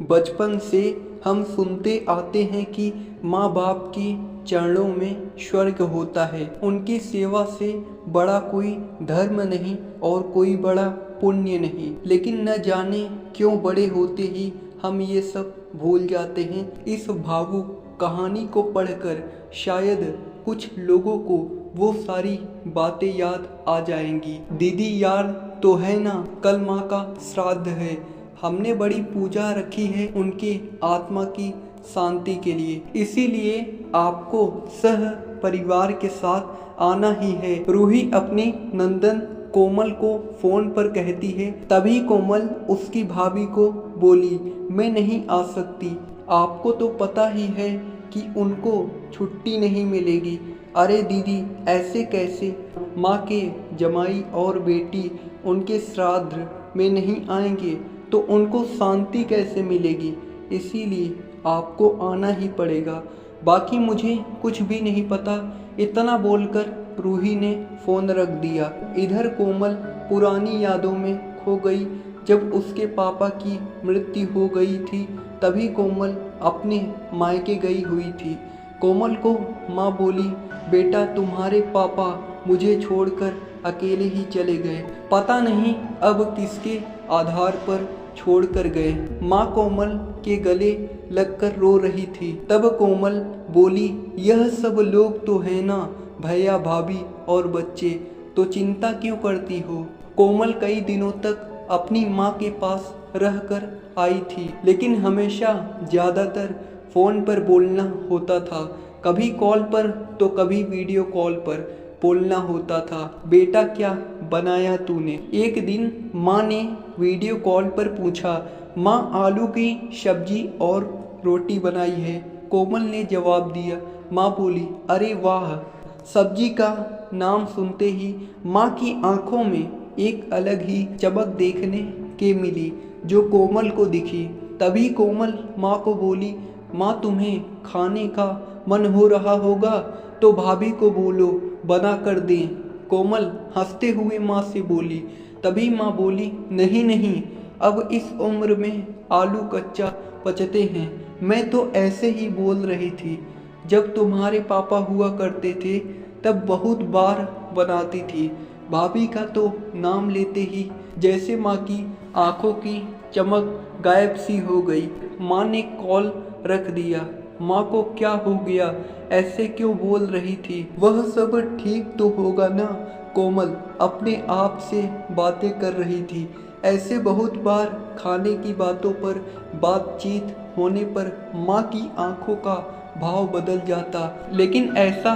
बचपन से हम सुनते आते हैं कि माँ बाप के चरणों में स्वर्ग होता है। उनकी सेवा से बड़ा कोई धर्म नहीं और कोई बड़ा पुण्य नहीं। लेकिन न जाने क्यों बड़े होते ही हम ये सब भूल जाते हैं। इस भावुक कहानी को पढ़कर शायद कुछ लोगों को वो सारी बातें याद आ जाएंगी। दीदी यार तो है ना, कल माँ का श्राद्ध है। हमने बड़ी पूजा रखी है उनके आत्मा की शांति के लिए, इसीलिए आपको सह परिवार के साथ आना ही है। रूही अपने नंदन कोमल को फोन पर कहती है। तभी कोमल उसकी भाभी को बोली, मैं नहीं आ सकती, आपको तो पता ही है कि उनको छुट्टी नहीं मिलेगी। अरे दीदी ऐसे कैसे, माँ के जमाई और बेटी उनके श्राद्ध में नहीं आएंगे तो उनको शांति कैसे मिलेगी, इसीलिए आपको आना ही पड़ेगा। बाकी मुझे कुछ भी नहीं पता। इतना बोलकर रूही ने फ़ोन रख दिया। इधर कोमल पुरानी यादों में खो गई। जब उसके पापा की मृत्यु हो गई थी तभी कोमल अपने मायके गई हुई थी। कोमल को माँ बोली, बेटा तुम्हारे पापा मुझे छोड़कर अकेले ही चले गए, पता नहीं अब किसके आधार पर छोड़कर गए। माँ कोमल के गले लगकर रो रही थी। तब कोमल बोली, यह सब लोग तो है ना, भैया भाभी और बच्चे, तो चिंता क्यों करती हो। कोमल कई दिनों तक अपनी माँ के पास रहकर आई थी, लेकिन हमेशा ज़्यादातर फ़ोन पर बोलना होता था। कभी कॉल पर तो कभी वीडियो कॉल पर बोलना होता था। बेटा क्या बनाया तूने। एक दिन माँ ने वीडियो कॉल पर पूछा, माँ आलू की सब्जी और रोटी बनाई है। कोमल ने जवाब दिया। माँ बोली, अरे वाह। सब्जी का नाम सुनते ही माँ की आंखों में एक अलग ही चमक देखने के मिली जो कोमल को दिखी। तभी कोमल माँ को बोली, माँ तुम्हें खाने का मन हो रहा होगा तो भाभी को बोलो बना कर दें। कोमल हंसते हुए माँ से बोली। तभी माँ बोली, नहीं नहीं, अब इस उम्र में आलू कच्चा पचते हैं। मैं तो ऐसे ही बोल रही थी। जब तुम्हारे पापा हुआ करते थे तब बहुत बार बनाती थी। भाभी का तो नाम लेते ही जैसे माँ की आंखों की चमक गायब सी हो गई। माँ ने कॉल रख दिया। माँ को क्या हो गया, ऐसे क्यों बोल रही थी। वह सब ठीक तो होगा ना। कोमल अपने आप से बातें कर रही थी। ऐसे बहुत बार खाने की बातों पर बातचीत होने पर माँ की आंखों का भाव बदल जाता, लेकिन ऐसा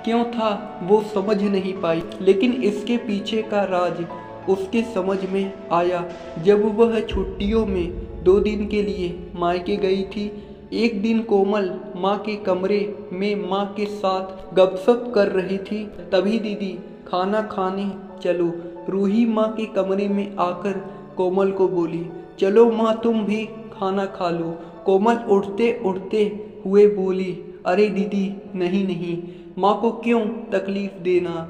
क्यों था वो समझ नहीं पाई। लेकिन इसके पीछे का राज उसके समझ में आया जब वह छुट्टियों में 2 दिन के लिए मायके गई थी। एक दिन कोमल माँ के कमरे में माँ के साथ गपशप कर रही थी। तभी दीदी खाना खाने चलो। रूही माँ के कमरे में आकर कोमल को बोली, चलो माँ तुम भी खाना खा लो। कोमल उठते उठते हुए बोली, अरे दीदी नहीं नहीं, माँ को क्यों तकलीफ देना,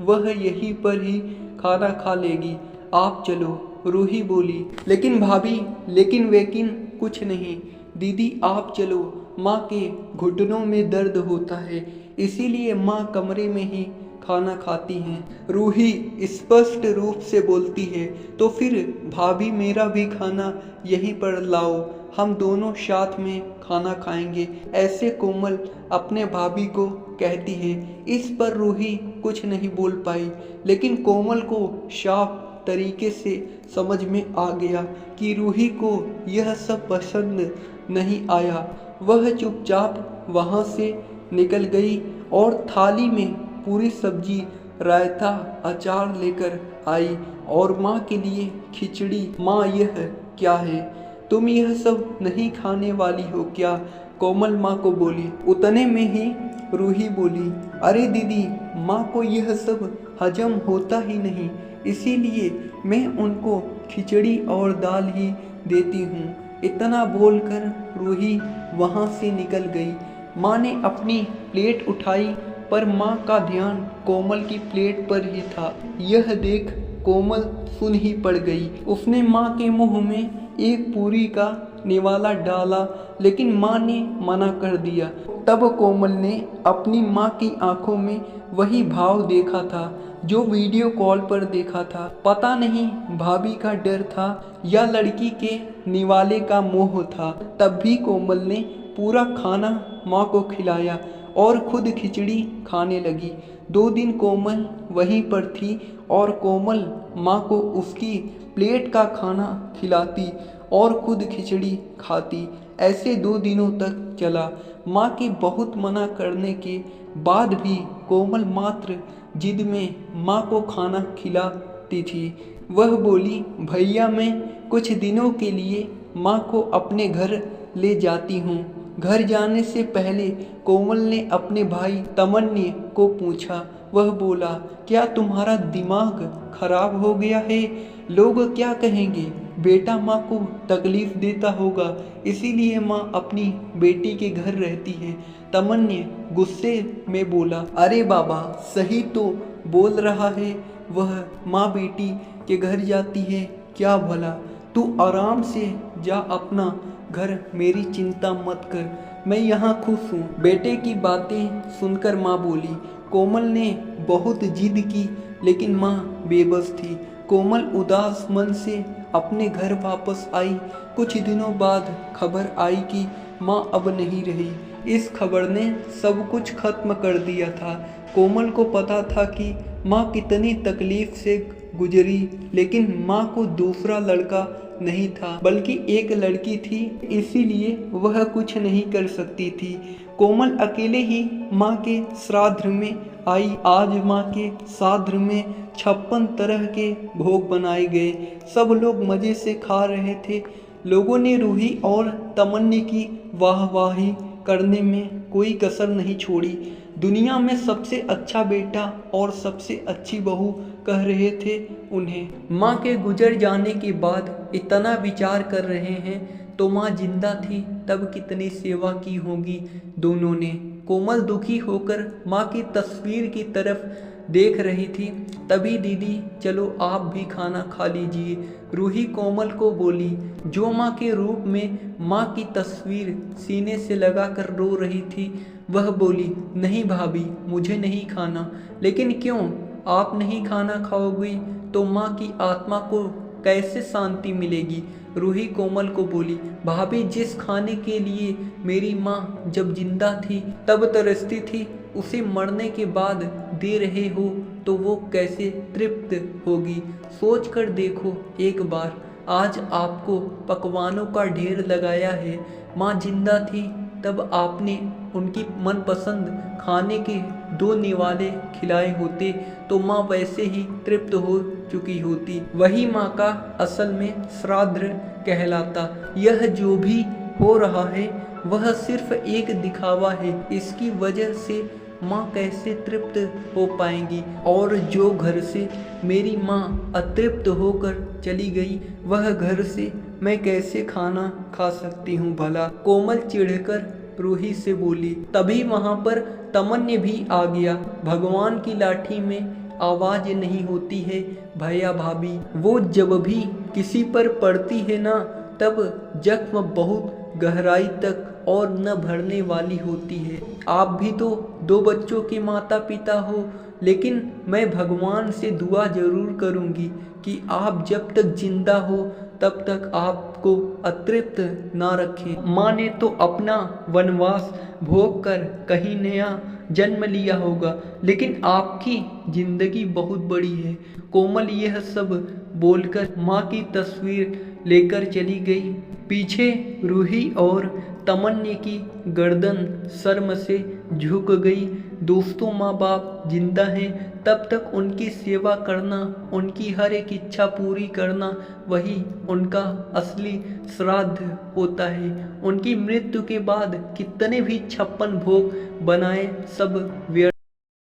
वह यहीं पर ही खाना खा लेगी, आप चलो। रूही बोली, लेकिन भाभी, लेकिन कुछ नहीं, दीदी आप चलो। माँ के घुटनों में दर्द होता है, इसीलिए माँ कमरे में ही खाना खाती हैं। रूही स्पष्ट रूप से बोलती है, तो फिर भाभी मेरा भी खाना यहीं पर लाओ, हम दोनों साथ में खाना खाएंगे, ऐसे कोमल अपने भाभी को कहती है। इस पर रूही कुछ नहीं बोल पाई, लेकिन कोमल को साफ तरीके से समझ में आ गया कि रूही को यह सब पसंद नहीं आया। वह चुपचाप वहाँ से निकल गई और थाली में पूरी सब्जी, रायता, अचार लेकर आई और माँ के लिए खिचड़ी। माँ यह क्या है, तुम यह सब नहीं खाने वाली हो क्या, कोमल माँ को बोली। उतने में ही रूही बोली, अरे दीदी, माँ को यह सब हजम होता ही नहीं, इसीलिए मैं उनको खिचड़ी और दाल ही देती हूँ। इतना बोलकर रूही वहाँ से निकल गई। माँ ने अपनी प्लेट उठाई पर माँ का ध्यान कोमल की प्लेट पर ही था। यह देख कोमल सुन ही पड़ गई। उसने माँ के मुंह में एक पूरी का निवाला डाला, लेकिन माँ ने मना कर दिया। तब कोमल ने अपनी माँ की आंखों में वही भाव देखा था जो वीडियो कॉल पर देखा था। पता नहीं भाभी का डर था या लड़की के निवाले का मोह था। तब भी कोमल ने पूरा खाना माँ को खिलाया और खुद खिचड़ी खाने लगी। 2 दिन कोमल वहीं पर थी और कोमल माँ को उसकी प्लेट का खाना खिलाती और खुद खिचड़ी खाती। ऐसे 2 दिनों तक चला। माँ के बहुत मना करने के बाद भी कोमल मात्र जिद में माँ को खाना खिलाती थी। वह बोली, भैया मैं कुछ दिनों के लिए माँ को अपने घर ले जाती हूँ। घर जाने से पहले कोमल ने अपने भाई तमन्नी को पूछा। वह बोला, क्या तुम्हारा दिमाग खराब हो गया है? लोग क्या कहेंगे? बेटा माँ को तकलीफ देता होगा, इसीलिए माँ अपनी बेटी के घर रहती है। तमन्नी गुस्से में बोला, अरे बाबा सही तो बोल रहा है, वह माँ बेटी के घर जाती है क्या भला? तू आराम से जा अपना घर, मेरी चिंता मत कर, मैं यहाँ खुश हूँ। बेटे की बातें सुनकर माँ बोली। कोमल ने बहुत जिद की, लेकिन माँ बेबस थी। कोमल उदास मन से अपने घर वापस आई। कुछ दिनों बाद खबर आई कि माँ अब नहीं रही। इस खबर ने सब कुछ खत्म कर दिया था। कोमल को पता था कि माँ कितनी तकलीफ से गुजरी, लेकिन माँ को दूसरा लड़का नहीं था बल्कि एक लड़की थी, इसीलिए वह कुछ नहीं कर सकती थी। कोमल अकेले ही माँ के श्राद्ध में आई। आज माँ के श्राद्ध में 56 तरह के भोग बनाए गए। सब लोग मज़े से खा रहे थे। लोगों ने रूही और तमन्नी की वाहवाही करने में कोई कसर नहीं छोड़ी। दुनिया में सबसे अच्छा बेटा और सबसे अच्छी बहू कह रहे थे उन्हें। माँ के गुजर जाने के बाद इतना विचार कर रहे हैं तो माँ जिंदा थी तब कितनी सेवा की होगी दोनों ने। कोमल दुखी होकर माँ की तस्वीर की तरफ देख रही थी। तभी दीदी, चलो आप भी खाना खा लीजिए, रूही कोमल को बोली, जो माँ के रूप में माँ की तस्वीर सीने से लगाकर रो रही थी। वह बोली, नहीं भाभी, मुझे नहीं खाना। लेकिन क्यों? आप नहीं खाना खाओगी तो माँ की आत्मा को कैसे शांति मिलेगी? रूही कोमल को बोली, भाभी, जिस खाने के लिए मेरी माँ जब जिंदा थी तब तरसती थी, उसे मरने के बाद दे रहे हो तो वो कैसे तृप्त होगी? सोच कर देखो एक बार। आज आपको पकवानों का ढेर लगाया है। माँ जिंदा थी तब आपने उनकी मनपसंद खाने के 2 निवाले खिलाए होते तो माँ वैसे ही तृप्त हो चुकी होती। वही माँ का असल में श्राद्ध कहलाता। यह जो भी हो रहा है वह सिर्फ एक दिखावा है। इसकी वजह से माँ कैसे तृप्त हो पाएंगी? और जो घर से मेरी माँ अतृप्त होकर चली गई, वह घर से मैं कैसे खाना खा सकती हूँ भला? कोमल चिढ़कर रूही से बोली। तभी वहाँ पर तमन्नी भी आ गया। भगवान की लाठी में आवाज नहीं होती है भैया भाभी, वो जब भी किसी पर पड़ती है ना, तब जख्म बहुत गहराई तक और न भरने वाली होती है। आप भी तो 2 बच्चों के माता पिता हो, लेकिन मैं भगवान से दुआ जरूर करूंगी कि आप जब तक जिंदा हो तब तक आपको अतृप्त ना रखें। माँ ने तो अपना वनवास भोग कर कहीं नया जन्म लिया होगा, लेकिन आपकी जिंदगी बहुत बड़ी है। कोमल यह सब बोलकर माँ की तस्वीर लेकर चली गई। पीछे रूही और तमन्नी की गर्दन शर्म से झुक गई। दोस्तों, माँ बाप जिंदा हैं तब तक उनकी सेवा करना, उनकी हर एक इच्छा पूरी करना, वही उनका असली श्राद्ध होता है। उनकी मृत्यु के बाद कितने भी 56 भोग बनाए सब व्यर्थ।